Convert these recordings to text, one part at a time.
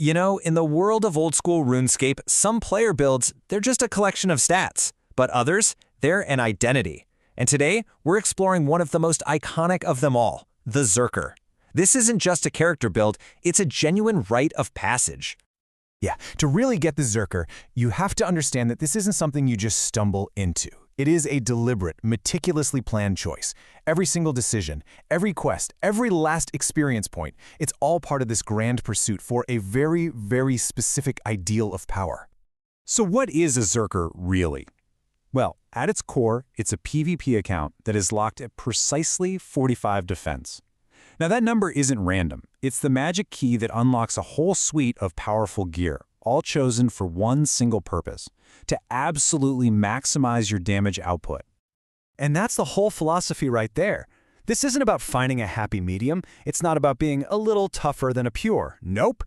You know, in the world of Old School Runescape, some player builds, they're just a collection of stats. But others, they're an identity. And today, we're exploring one of the most iconic of them all, the Zerker. This isn't just a character build, it's a genuine rite of passage. Yeah, to really get the Zerker, you have to understand that this isn't something you just stumble into. It is a deliberate, meticulously planned choice. Every single decision, every quest, every last experience point, it's all part of this grand pursuit for a very, very specific ideal of power. So what is a Zerker really? Well, at its core, it's a PvP account that is locked at precisely 45 defense. Now that number isn't random. It's the magic key that unlocks a whole suite of powerful gear, all chosen for one single purpose, to absolutely maximize your damage output. And that's the whole philosophy right there. This isn't about finding a happy medium. It's not about being a little tougher than a pure. Nope.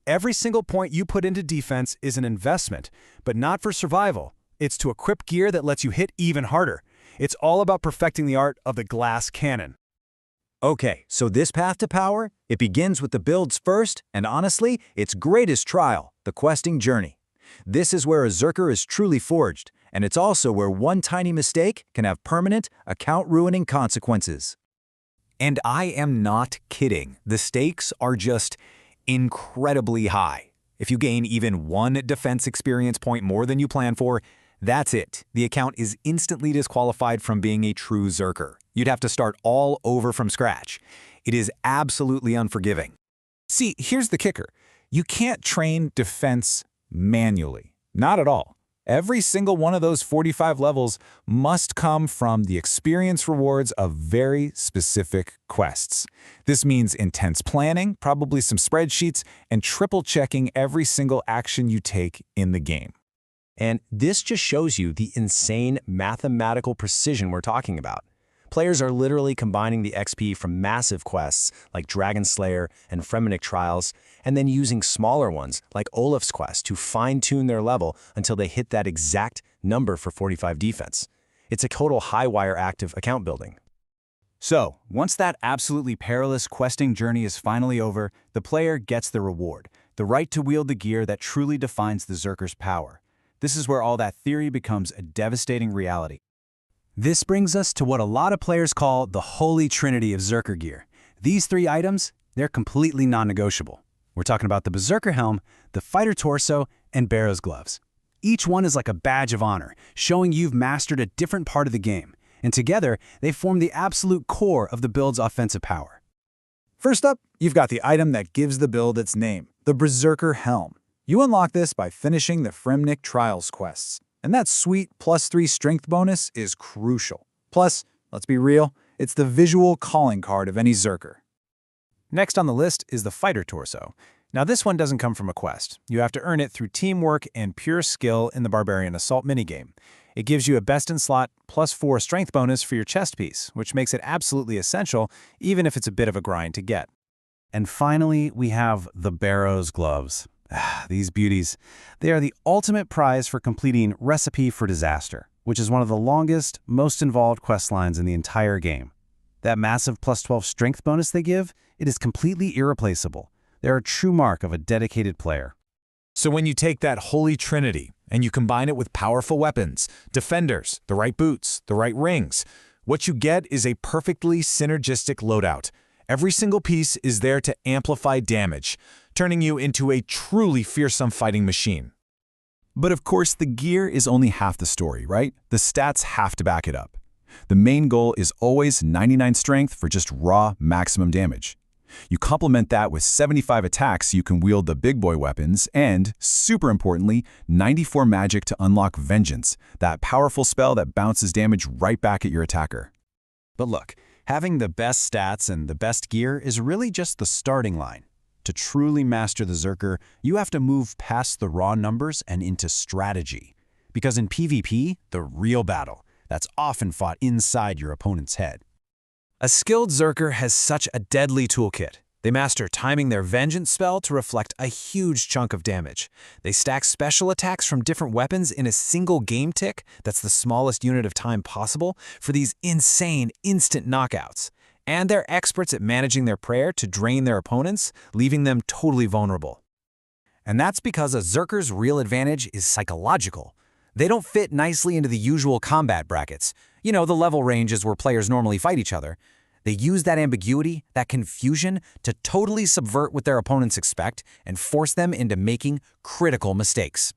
Every single point you put into defense is an investment, but not for survival. It's to equip gear that lets you hit even harder. It's all about perfecting the art of the glass cannon. Okay, so this path to power, it begins with the build's first, and honestly, its greatest trial, the questing journey. This is where a Zerker is truly forged, and it's also where one tiny mistake can have permanent, account-ruining consequences. And I am not kidding. The stakes are just incredibly high. If you gain even one defense experience point more than you plan for, that's it. The account is instantly disqualified from being a true Zerker. You'd have to start all over from scratch. It is absolutely unforgiving. See, here's the kicker. You can't train defense manually. Not at all. Every single one of those 45 levels must come from the experience rewards of very specific quests. This means intense planning, probably some spreadsheets, and triple-checking every single action you take in the game. And this just shows you the insane mathematical precision we're talking about. Players are literally combining the XP from massive quests like Dragon Slayer and Fremennik Trials, and then using smaller ones like Olaf's Quest to fine-tune their level until they hit that exact number for 45 defense. It's a total high-wire active account building. So, once that absolutely perilous questing journey is finally over, the player gets the reward, the right to wield the gear that truly defines the Zerker's power. This is where all that theory becomes a devastating reality. This brings us to what a lot of players call the holy trinity of Zerker gear. These three items, they're completely non-negotiable. We're talking about the Berserker helm, the fighter torso, and Barrows gloves. Each one is like a badge of honor, showing you've mastered a different part of the game, and together they form the absolute core of the build's offensive power. First up, you've got the item that gives the build its name, the Berserker helm. You unlock this by finishing the Fremennik Trials quests, and that sweet +3 strength bonus is crucial. Plus, let's be real, it's the visual calling card of any Zerker. Next on the list is the fighter torso. Now this one doesn't come from a quest. You have to earn it through teamwork and pure skill in the Barbarian Assault minigame. It gives you a best-in-slot +4 strength bonus for your chest piece, which makes it absolutely essential, even if it's a bit of a grind to get. And finally, we have the Barrows gloves. These beauties. They are the ultimate prize for completing Recipe for Disaster, which is one of the longest, most involved quest lines in the entire game. That massive +12 strength bonus they give, it is completely irreplaceable. They're a true mark of a dedicated player. So when you take that holy trinity and you combine it with powerful weapons, defenders, the right boots, the right rings, what you get is a perfectly synergistic loadout. Every single piece is there to amplify damage, turning you into a truly fearsome fighting machine. But of course, the gear is only half the story, right? The stats have to back it up. The main goal is always 99 strength for just raw maximum damage. You complement that with 75 attacks so you can wield the big boy weapons, and, super importantly, 94 magic to unlock Vengeance, that powerful spell that bounces damage right back at your attacker. But look, having the best stats and the best gear is really just the starting line. To truly master the Zerker, you have to move past the raw numbers and into strategy. Because in PvP, the real battle, that's often fought inside your opponent's head. A skilled Zerker has such a deadly toolkit. They master timing their Vengeance spell to reflect a huge chunk of damage. They stack special attacks from different weapons in a single game tick, that's the smallest unit of time possible, for these insane instant knockouts. And they're experts at managing their prayer to drain their opponents, leaving them totally vulnerable. And that's because a Zerker's real advantage is psychological. They don't fit nicely into the usual combat brackets, the level ranges where players normally fight each other. They use that ambiguity, that confusion, to totally subvert what their opponents expect and force them into making critical mistakes.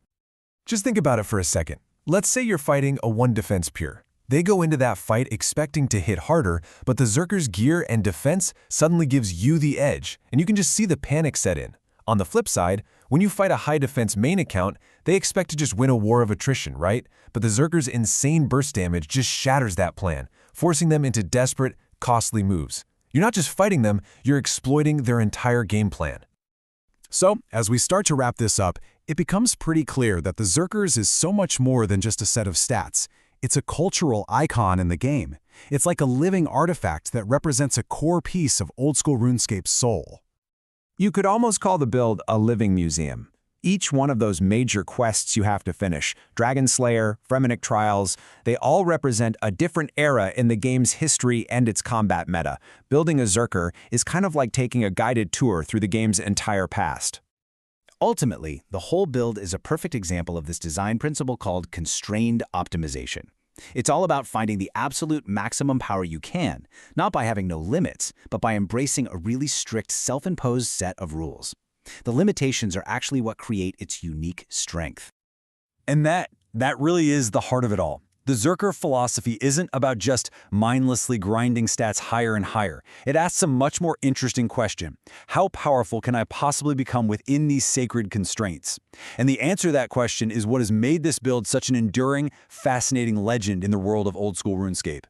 Just think about it for a second. Let's say you're fighting a 1-defense pure. They go into that fight expecting to hit harder, but the Zerker's gear and defense suddenly gives you the edge, and you can just see the panic set in. On the flip side, when you fight a high-defense main account, they expect to just win a war of attrition, right? But the Zerker's insane burst damage just shatters that plan, forcing them into desperate, costly moves. You're not just fighting them, you're exploiting their entire game plan. So, as we start to wrap this up, it becomes pretty clear that the Zerkers is so much more than just a set of stats. It's a cultural icon in the game. It's like a living artifact that represents a core piece of Old School RuneScape's soul. You could almost call the build a living museum. Each one of those major quests you have to finish, Dragon Slayer, Fremennik Trials, they all represent a different era in the game's history and its combat meta. Building a Zerker is kind of like taking a guided tour through the game's entire past. Ultimately, the whole build is a perfect example of this design principle called constrained optimization. It's all about finding the absolute maximum power you can, not by having no limits, but by embracing a really strict self-imposed set of rules. The limitations are actually what create its unique strength. And that really is the heart of it all. The Zerker philosophy isn't about just mindlessly grinding stats higher and higher. It asks a much more interesting question. How powerful can I possibly become within these sacred constraints? And the answer to that question is what has made this build such an enduring, fascinating legend in the world of Old School RuneScape.